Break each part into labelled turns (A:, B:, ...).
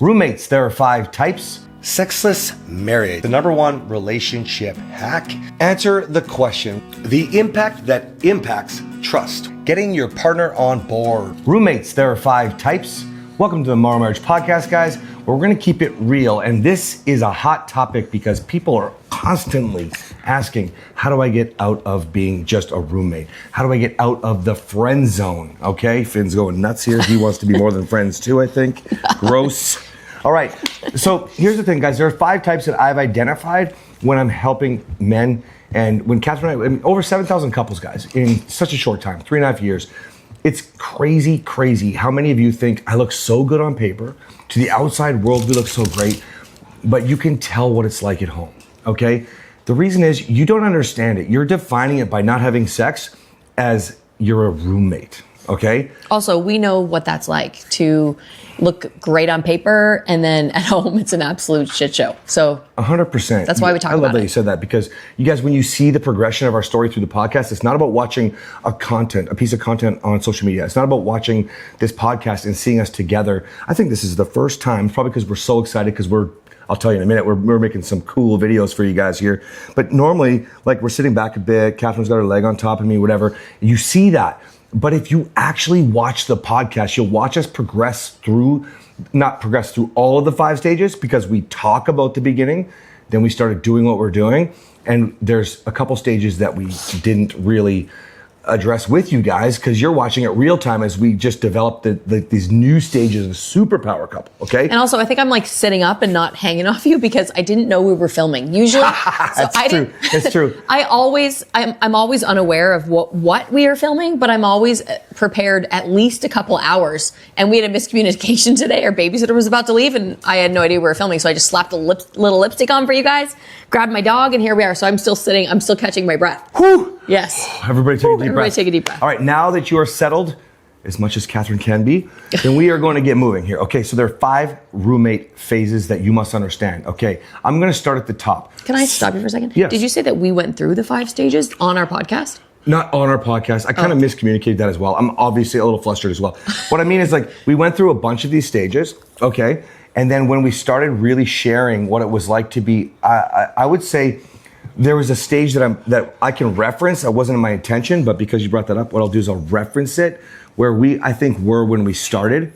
A: Roommates, there are 5 types. Sexless marriage, the #1 relationship hack. Answer the question, the impact that impacts trust. Getting your partner on board. Roommates, there are 5 types. Welcome to the Morrow Marriage podcast, guys, where we're gonna keep it real. And this is a hot topic because people are constantly asking, how do I get out of being just a roommate? How do I get out of the friend zone? Okay, Finn's going nuts here. He wants to be more than friends too, I think. Gross. All right, so here's the thing, guys. There are 5 types that I've identified when I'm helping men. And when Kathryn and I mean, over 7,000 couples, guys, in such a short time, 3.5 years. It's crazy how many of you think I look so good on paper. To the outside world, we look so great, but you can tell what it's like at home, okay? The reason is you don't understand it. You're defining it by not having sex as you're a roommate, okay?
B: Also, we know what that's like to look great on paper and then at home it's an absolute shit show. So
A: 100%.
B: That's why we talk about it.
A: I love that you said that because you guys, when you see the progression of our story through the podcast, it's not about watching a piece of content on social media. It's not about watching this podcast and seeing us together. I think this is the first time, probably because we're so excited because I'll tell you in a minute, we're making some cool videos for you guys here. But normally, like we're sitting back a bit, Kathryn's got her leg on top of me, whatever. You see that. But if you actually watch the podcast, you'll watch us not progress through all of the 5 stages because we talk about the beginning, then we started doing what we're doing. And there's a couple stages that we didn't really address with you guys because you're watching it real time as we just developed these new stages of superpower couple, okay?
B: And also, I think I'm like sitting up and not hanging off you because I didn't know we were filming. Usually,
A: It's true.
B: I'm always unaware of what we are filming, but I'm always prepared at least a couple hours. And we had a miscommunication today. Our babysitter was about to leave, and I had no idea we were filming, so I just slapped a little lipstick on for you guys, grabbed my dog, and here we are. So I'm still sitting. I'm still catching my breath.
A: Whew.
B: Yes.
A: Everybody take a deep breath.
B: Everybody take a deep breath.
A: All right, now that you are settled, as much as Kathryn can be, then we are going to get moving here. Okay, so there are 5 roommate phases that you must understand. Okay, I'm going to start at the top.
B: Can I stop you for a second?
A: Yes.
B: Did you say that we went through the 5 stages on our podcast?
A: Not on our podcast. I kind of miscommunicated that as well. I'm obviously a little flustered as well. What I mean is like we went through a bunch of these stages, okay? And then when we started really sharing what it was like to be, I would say there was a stage that I can reference. That wasn't my intention, but because you brought that up, what I'll do is I'll reference it where I think were when we started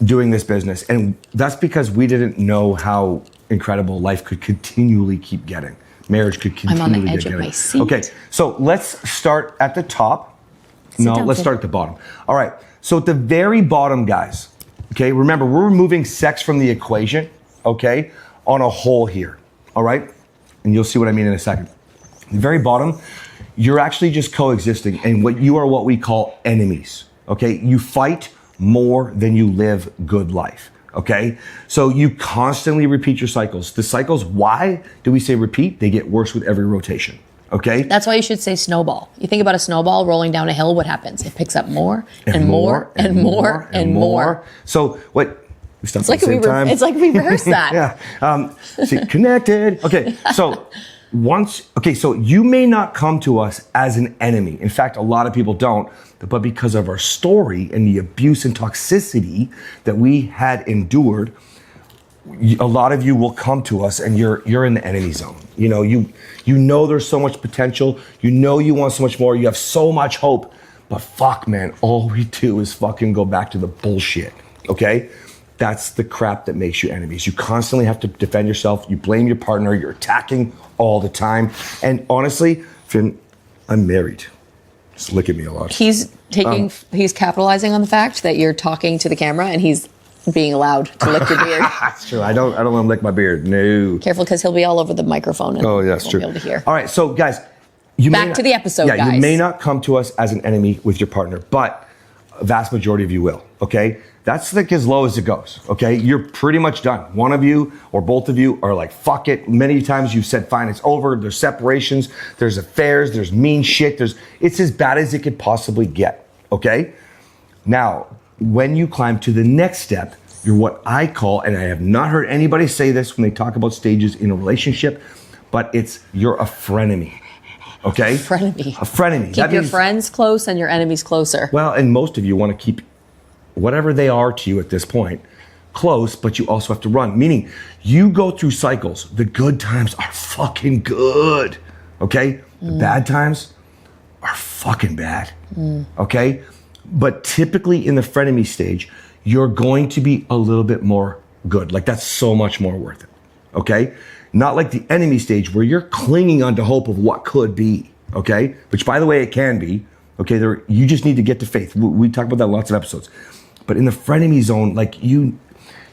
A: doing this business. And that's because we didn't know how incredible life could continually keep getting. Marriage could continually
B: I'm on the edge
A: get
B: of
A: getting.
B: my seat.
A: Okay, so let's start at the top. Let's start at the bottom. All right, so at the very bottom, guys, okay, remember, we're removing sex from the equation, okay, on a whole here, all right? And you'll see what I mean in a second. The very bottom, you're actually just coexisting, and what we call enemies, okay? You fight more than you live good life, okay? So you constantly repeat your cycles. The cycles, why do we say repeat? They get worse with every rotation, okay?
B: That's why you should say snowball. You think about a snowball rolling down a hill, what happens? It picks up more and more and more and more.
A: So what? We stopped at the same time.
B: It's like we rehearsed that.
A: Yeah. See, connected. Okay, so so you may not come to us as an enemy. In fact, a lot of people don't, but because of our story and the abuse and toxicity that we had endured, a lot of you will come to us and you're in the enemy zone. You know there's so much potential. You know you want so much more. You have so much hope. But fuck, man, all we do is fucking go back to the bullshit, okay? That's the crap that makes you enemies. You constantly have to defend yourself. You blame your partner. You're attacking all the time. And honestly, Finn, I'm married. Just look at me a lot.
B: He's capitalizing on the fact that you're talking to the camera and he's being allowed to lick your beard.
A: That's true. I don't want to lick my beard. No.
B: Careful, because he'll be all over the microphone. And
A: oh, yeah, that's true.
B: Be able to hear.
A: All right, so guys,
B: back to the episode,
A: guys.
B: You
A: may not come to us as an enemy with your partner, but a vast majority of you will, okay? That's like as low as it goes, okay? You're pretty much done. One of you or both of you are like, fuck it. Many times you've said, fine, it's over. There's separations, there's affairs, there's mean shit. It's as bad as it could possibly get, okay? Now, when you climb to the next step, you're what I call, and I have not heard anybody say this when they talk about stages in a relationship, but you're a frenemy. Okay?
B: A frenemy.
A: A frenemy.
B: Keep your friends close and your enemies closer.
A: Well, and most of you want to keep whatever they are to you at this point close, but you also have to run. Meaning you go through cycles. The good times are fucking good. Okay? The bad times are fucking bad. Okay? But typically in the frenemy stage, you're going to be a little bit more good. Like that's so much more worth it. Okay? Not like the enemy stage where you're clinging onto hope of what could be. Okay? Which by the way, it can be. Okay? You just need to get to faith. We talk about that in lots of episodes. But in the frenemy zone, like you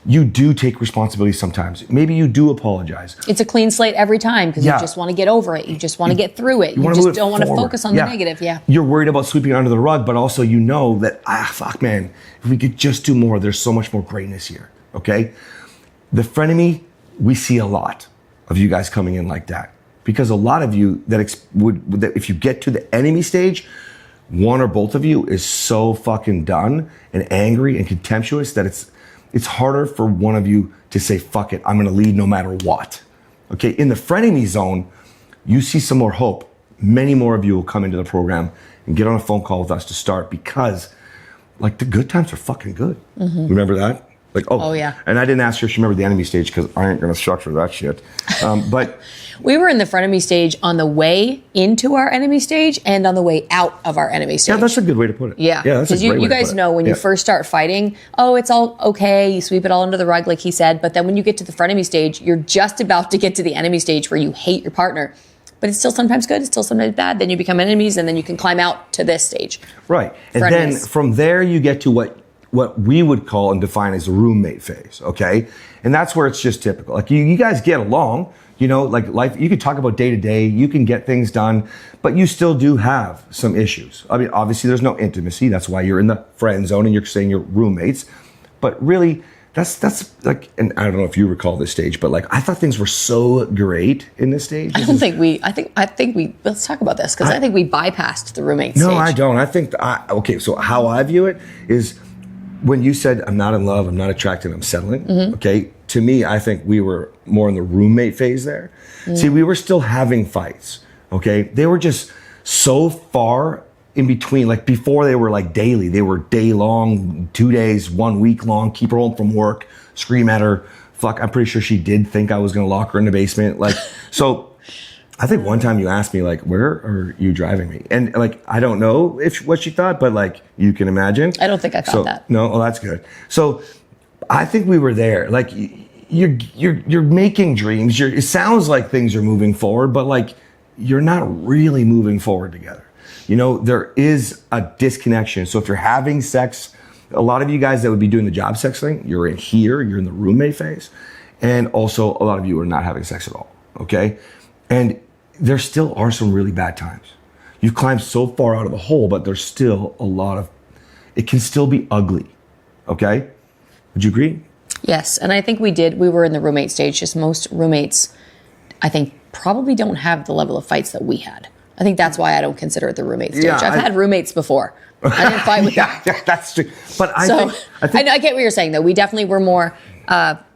A: do take responsibility sometimes. Maybe you do apologize.
B: It's a clean slate every time because you just want to get over it. You just want to get through it. You just don't want to focus on the negative. Yeah.
A: You're worried about sweeping it under the rug, but also you know that, fuck, man, if we could just do more, there's so much more greatness here. Okay? The frenemy, we see a lot of you guys coming in like that. Because a lot of you that if you get to the enemy stage, one or both of you is so fucking done and angry and contemptuous that it's harder for one of you to say, fuck it, I'm gonna lead no matter what. Okay, in the frenemy zone, you see some more hope. Many more of you will come into the program and get on a phone call with us to start because like the good times are fucking good. Remember that? Like, oh yeah. And I didn't ask her if she remembered the enemy stage because I ain't gonna structure that shit. But
B: we were in the frenemy stage on the way into our enemy stage and on the way out of our enemy stage.
A: Yeah, that's a good way to put it.
B: Yeah,
A: that's a great way to put it.
B: You guys know when you first start fighting, it's all okay, you sweep it all under the rug like he said, but then when you get to the frenemy stage, you're just about to get to the enemy stage where you hate your partner. But it's still sometimes good, it's still sometimes bad, then you become enemies and then you can climb out to this stage.
A: Right, and then from there you get to what we would call and define as the roommate phase, okay? And that's where it's just typical. Like you guys get along, you know, like life, you can talk about day to day, you can get things done, but you still do have some issues. I mean, obviously there's no intimacy. That's why you're in the friend zone and you're saying you're roommates. But really, that's like, and I don't know if you recall this stage, but like I thought things were so great in this stage.
B: I think we, let's talk about this because I think we bypassed the roommate stage.
A: No, I don't. I think, okay, so how I view it is, when you said, I'm not in love, I'm not attracted, I'm settling, okay? To me, I think we were more in the roommate phase there. See, we were still having fights, okay? They were just so far in between. Like before they were like daily, they were day long, 2 days, 1 week long, keep her home from work, scream at her. Fuck, I'm pretty sure she did think I was gonna lock her in the basement. Like, so I think one time you asked me like, where are you driving me? And like, I don't know what she thought, but like, you can imagine.
B: I don't think I thought that.
A: No, well, that's good. So I think we were there. Like you're making dreams. It sounds like things are moving forward, but like, you're not really moving forward together. You know, there is a disconnection. So if you're having sex, a lot of you guys that would be doing the job sex thing, you're in here, you're in the roommate phase. And also a lot of you are not having sex at all. Okay. And there still are some really bad times. You've climbed so far out of the hole, but there's still a lot of, it can still be ugly. Okay? Would you agree?
B: Yes. And I think we were in the roommate stage. Just most roommates, I think, probably don't have the level of fights that we had. I think that's why I don't consider it the roommate stage. I've had roommates before. I didn't fight with them.
A: Yeah, that's true. But I
B: get what you're saying, though. We definitely were more,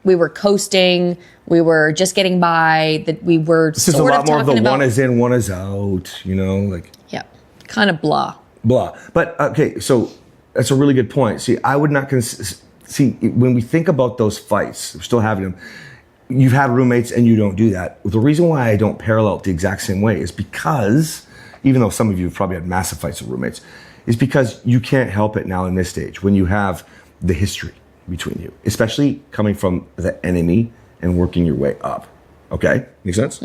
B: we were coasting. We were just getting by. That we were
A: this sort of talking about. This is a lot more of the one is in, one is out. You know, like
B: yeah, kind of blah.
A: But okay, so that's a really good point. See, I would not see when we think about those fights. We're still having them. You've had roommates and you don't do that. The reason why I don't parallel it the exact same way is because, even though some of you have probably had massive fights with roommates, is because you can't help it now in this stage when you have the history between you, especially coming from the enemy and working your way up. Okay? Make sense?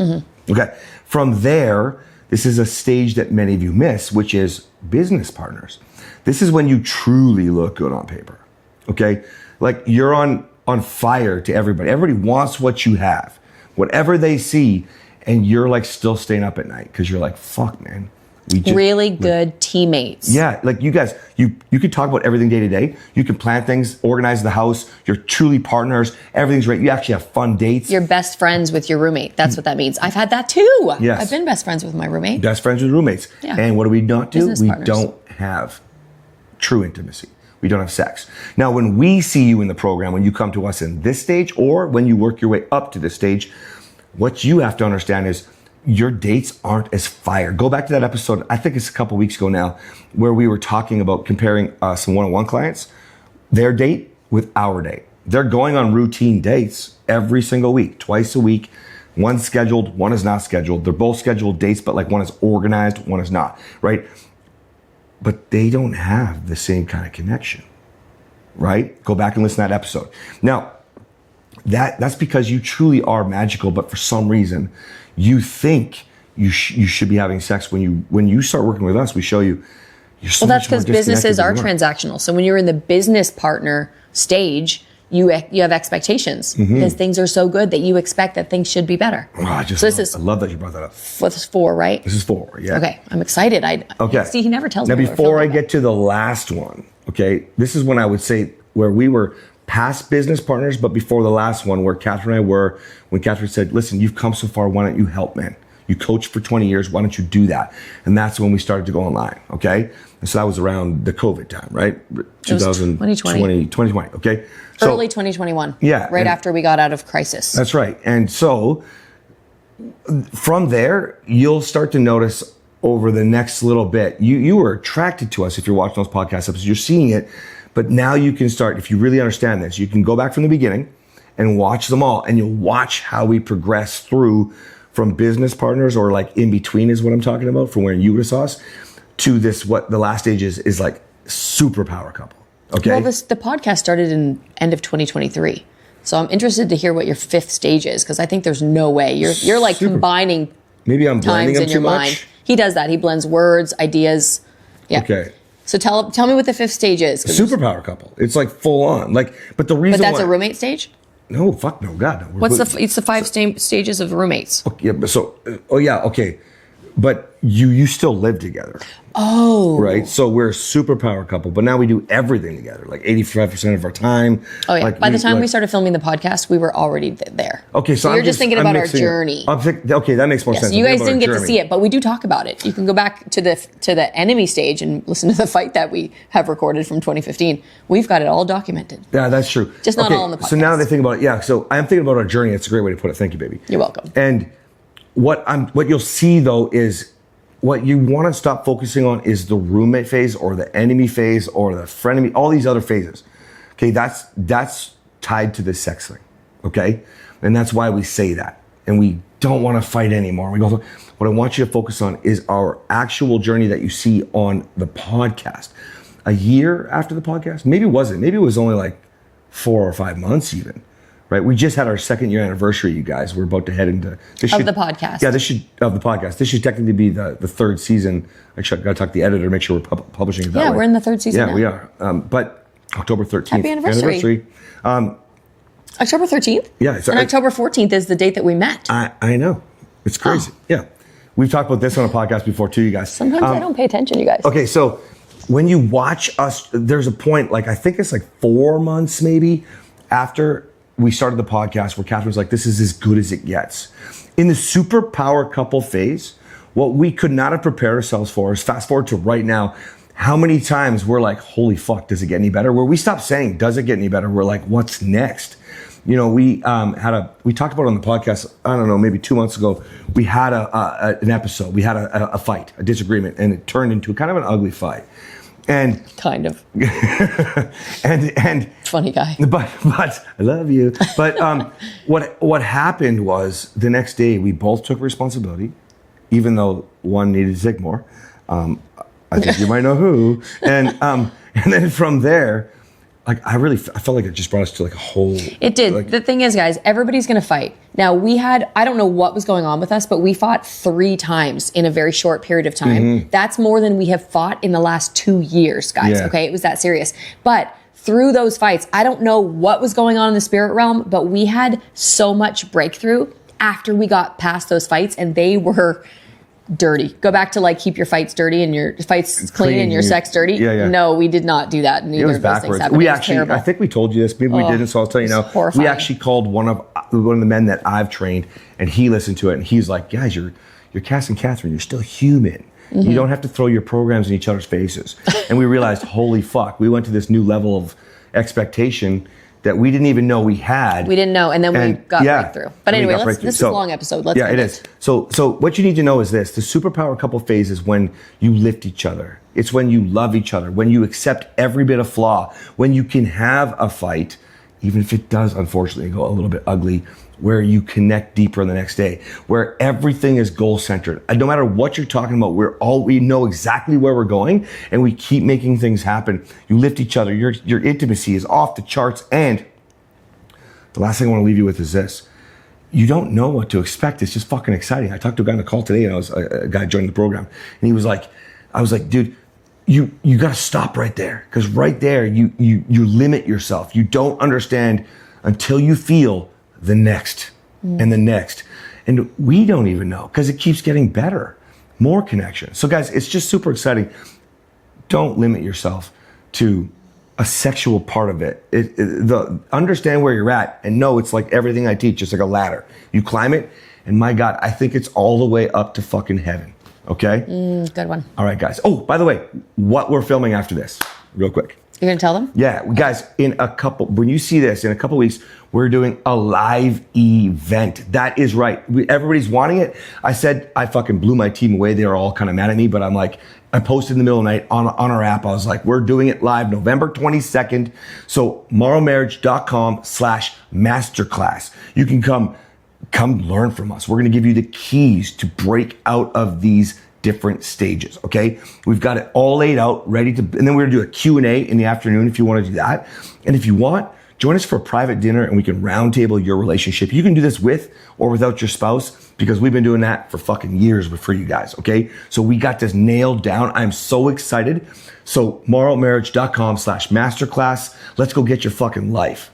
A: Okay. From there, this is a stage that many of you miss, which is business partners. This is when you truly look good on paper. Okay? Like you're on fire to everybody. Everybody wants what you have, whatever they see, and you're like still staying up at night because you're like, fuck, man.
B: Really good teammates.
A: Yeah, like you guys, you could talk about everything day to day. You can plan things, organize the house. You're truly partners. Everything's great. You actually have fun dates.
B: You're best friends with your roommate. That's what that means. I've had that too.
A: Yes.
B: I've been best friends with my roommate.
A: Best friends with roommates.
B: Yeah.
A: And what do we not do?
B: Business
A: we
B: partners.
A: don't have true intimacy. We don't have sex. Now, when we see you in the program, when you come to us in this stage, or when you work your way up to this stage, what you have to understand is your dates aren't as fire. Go back to that episode, I think it's a couple weeks ago now, where we were talking about comparing some one-on-one clients, their date with our date. They're going on routine dates every single week, twice a week. One's scheduled, one is not scheduled. They're both scheduled dates, but like one is organized, one is not, right? But they don't have the same kind of connection, right? Go back and listen to that episode. Now, that's because you truly are magical, but for some reason, you think you should be having sex. When you start working with us, we show you you're so
B: Well, that's
A: much more
B: because businesses are
A: disconnected than you
B: transactional. So when you're in the business partner stage, you have expectations because things are so good that you expect that things should be better.
A: Oh, I love that you brought that up.
B: This is 4, right?
A: This is 4, yeah.
B: Okay, I'm excited.
A: Okay.
B: See, he never tells
A: now,
B: me.
A: Now, before I get to the last one, okay, this is when I would say where we were past business partners, but before the last one, where Kathryn and I were, when Kathryn said, listen, you've come so far, why don't you help, man? You coached for 20 years, why don't you do that? And that's when we started to go online, okay? And so that was around the COVID time, right? 2020, okay? So,
B: early 2021.
A: Yeah.
B: Right after we got out of crisis.
A: That's right. And so from there, you'll start to notice over the next little bit, you were attracted to us if you're watching those podcast episodes, you're seeing it, but now you can start, if you really understand this, you can go back from the beginning and watch them all, and you'll watch how we progress through from business partners, or like in between is what I'm talking about, from where you would have saw us, to this, what the last stage is like superpower couple. Okay.
B: Well, the podcast started in end of 2023. So I'm interested to hear what your 5th stage is, because I think there's no way you're like combining
A: maybe I'm blending
B: times
A: them
B: in
A: too
B: your
A: much.
B: mind. He does that. He blends words, ideas. Yeah.
A: Okay.
B: So tell me what the 5th stage is.
A: Superpower couple. It's like full on. Like, but the reason.
B: But that's
A: why,
B: a roommate stage?
A: No, fuck no, God no.
B: It's the 5 stages of roommates.
A: Okay, yeah, but so okay, but you still live together.
B: Oh.
A: Right. So we're a superpower couple, but now we do everything together, like 85% of our time.
B: Oh yeah.
A: Like
B: By the time we started filming the podcast, we were already there.
A: Okay, so
B: you're just thinking about our journey.
A: Okay, that makes more sense.
B: So you guys didn't get to see it, but we do talk about it. You can go back to the enemy stage and listen to the fight that we have recorded from 2015. We've got it all documented.
A: Yeah, that's true.
B: Just not all in the podcast.
A: So now that I think about it, yeah. So I'm thinking about our journey. It's a great way to put it. Thank you, baby.
B: You're welcome.
A: And what you'll see though is, what you want to stop focusing on is the roommate phase or the enemy phase or the frenemy, all these other phases. Okay, that's tied to the sex thing. Okay, and that's why we say that, and we don't want to fight anymore. We go. What I want you to focus on is our actual journey that you see on the podcast. A year after the podcast, maybe it wasn't. Maybe it was only like 4 or 5 months even. Right, we just had our 2nd year anniversary, you guys. We're about to head into
B: the podcast.
A: Yeah, of the podcast. This should technically be the 3rd season. I got to talk to the editor, make sure we're publishing it that way.
B: Yeah, we're in the 3rd season.
A: Yeah,
B: now.
A: we are. But October 13th.
B: Happy anniversary. October 13th?
A: Yeah.
B: And October 14th is the date that we met.
A: I know. It's crazy. Yeah. We've talked about this on a podcast before too, you guys.
B: Sometimes I don't pay attention, you guys.
A: Okay, so when you watch us, there's a point, like I think it's like 4 months maybe after we started the podcast where Kathryn was like, this is as good as it gets. In the superpower couple phase, what we could not have prepared ourselves for is, fast forward to right now, how many times we're like, holy fuck, does it get any better? Where we stopped saying, does it get any better? We're like, what's next? You know, we talked about it on the podcast, I don't know, maybe 2 months ago, we had an episode, we had a fight, a disagreement, and it turned into kind of an ugly fight. And
B: kind of.
A: and
B: funny guy.
A: But I love you. But what happened was the next day we both took responsibility, even though one needed to take more. I think you might know who. And then from there, like I felt like it just brought us to like a whole.
B: It did.
A: Like,
B: the thing is, guys, everybody's going to fight. Now I don't know what was going on with us, but we fought 3 times in a very short period of time. Mm-hmm. That's more than we have fought in the last 2 years, guys. Yeah. Okay. It was that serious. But through those fights, I don't know what was going on in the spirit realm, but we had so much breakthrough after we got past those fights, and they were dirty. Go back to like keep your fights dirty and your fights clean and your sex dirty.
A: Yeah.
B: No, we did not do that. Neither
A: it was
B: of those
A: backwards.
B: things happened.
A: We actually, I think we told you this. Maybe we didn't, so I'll tell you now.
B: Horrifying.
A: We actually called one of the men that I've trained, and he listened to it, and he's like, guys, you're Cass and Kathryn, you're still human. Mm-hmm. You don't have to throw your programs in each other's faces. And we realized, holy fuck, we went to this new level of expectation that we didn't even know we had.
B: We didn't know, and then we got breakthrough. But anyway, this is a long episode. Let's
A: it is. So what you need to know is this. The superpower couple phase is when you lift each other. It's when you love each other, when you accept every bit of flaw, when you can have a fight, even if it does unfortunately go a little bit ugly, where you connect deeper the next day, where everything is goal centered. And no matter what you're talking about, we know exactly where we're going, and we keep making things happen. You lift each other. Your intimacy is off the charts. And the last thing I want to leave you with is this. You don't know what to expect. It's just fucking exciting. I talked to a guy on the call today, and a guy joined the program, and he was like, I was like, dude, you got to stop right there. Because right there, you limit yourself. You don't understand until you feel the next and the next. And we don't even know, because it keeps getting better. More connection. So guys, it's just super exciting. Don't limit yourself to a sexual part of it. Understand where you're at, and know it's like everything I teach. It's like a ladder. You climb it, and my God, I think it's all the way up to fucking heaven. Okay?
B: Good one.
A: All right, guys. Oh, by the way, what we're filming after this, real quick.
B: You're going to tell them?
A: Yeah, guys, when you see this, in a couple weeks, we're doing a live event. That is right. Everybody's wanting it. I said I fucking blew my team away. They were all kind of mad at me, but I'm like, I posted in the middle of the night on our app. I was like, we're doing it live November 22nd. So morrowmarriage.com/masterclass. You can come learn from us. We're going to give you the keys to break out of these different stages. Okay. We've got it all laid out, ready to, and then we're going to do a Q&A in the afternoon if you want to do that. And if you want, join us for a private dinner and we can roundtable your relationship. You can do this with or without your spouse, because we've been doing that for fucking years for you guys. Okay. So we got this nailed down. I'm so excited. So morrowmarriage.com/masterclass. Let's go get your fucking life.